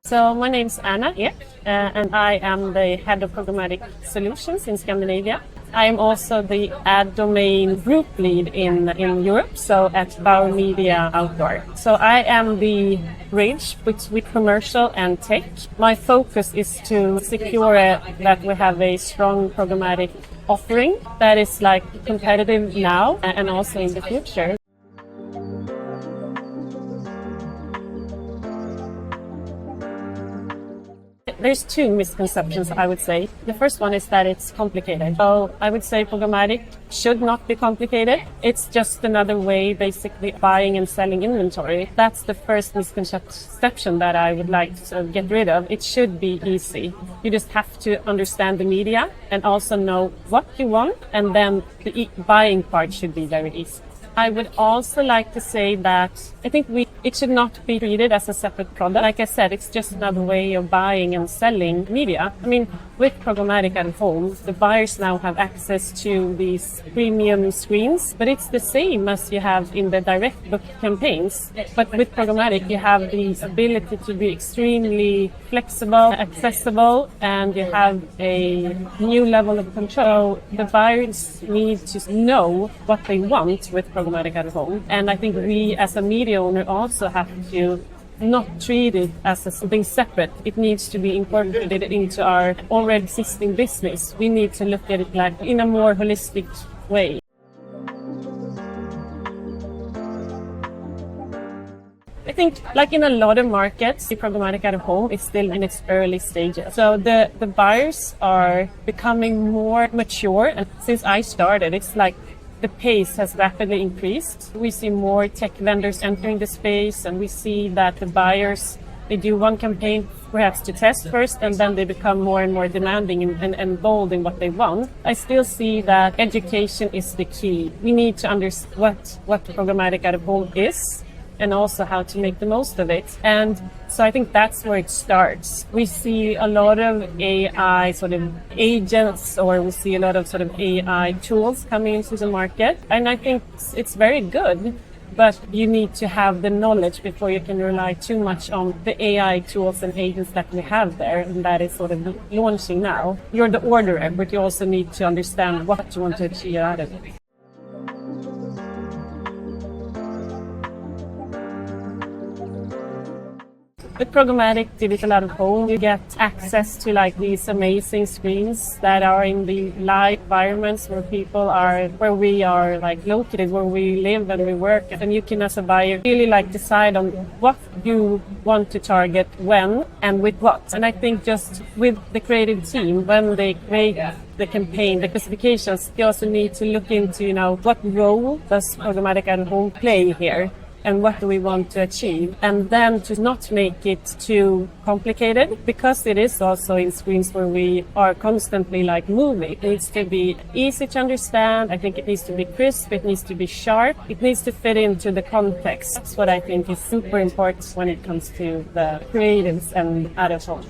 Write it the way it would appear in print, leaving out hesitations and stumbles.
So my name's Anna here, and I am the head of Programmatic Solutions in Scandinavia. I am also the ad domain group lead in Europe, so at Bauer Media Outdoor. So I am the bridge between commercial and tech. My focus is to secure that we have a strong programmatic offering that is competitive now and also in the future. There's two misconceptions, I would say. The first one is that it's complicated. So I would say programmatic should not be complicated. It's just another way, basically, buying and selling inventory. That's the first misconception that I would like to get rid of. It should be easy. You just have to understand the media and also know what you want, and then the buying part should be very easy. I would also like to say that I think it should not be treated as a separate product. Like I said, it's just another way of buying and selling media. I mean, with programmatic at home, the buyers now have access to these premium screens, but it's the same as you have in the direct book campaigns. But with programmatic, you have the ability to be extremely flexible, accessible, and you have a new level of control. The buyers need to know what they want with programmatic at home. And I think we as a media owner also have to not treat it as something separate. It needs to be incorporated into our already existing business. We need to look at it in a more holistic way. I think, in a lot of markets, the programmatic out of home is still in its early stages. So the buyers are becoming more mature. And since I started, it's the pace has rapidly increased. We see more tech vendors entering the space, and we see that the buyers, they do one campaign perhaps to test first, and then they become more and more demanding and bold in what they want. I still see that education is the key. We need to understand what programmatic out of home is, and also how to make the most of it. And so I think that's where it starts. We see a lot of AI sort of agents, or we see a lot of sort of AI tools coming into the market. And I think it's very good, but you need to have the knowledge before you can rely too much on the AI tools and agents that we have there, and that is sort of launching now. You're the orderer, but you also need to understand what you want to achieve out of it. With programmatic digital out of home, you get access to these amazing screens that are in the live environments where we are located, where we live and we work. And you can, as a buyer, really decide on what you want to target, when, and with what. And I think just with the creative team, when they create the campaign, the classifications, you also need to look into, what role does programmatic out of home play here? And what do we want to achieve? And then to not make it too complicated, because it is also in screens where we are constantly moving. It needs to be easy to understand. I think it needs to be crisp. It needs to be sharp. It needs to fit into the context. That's what I think is super important when it comes to the creatives and out of home.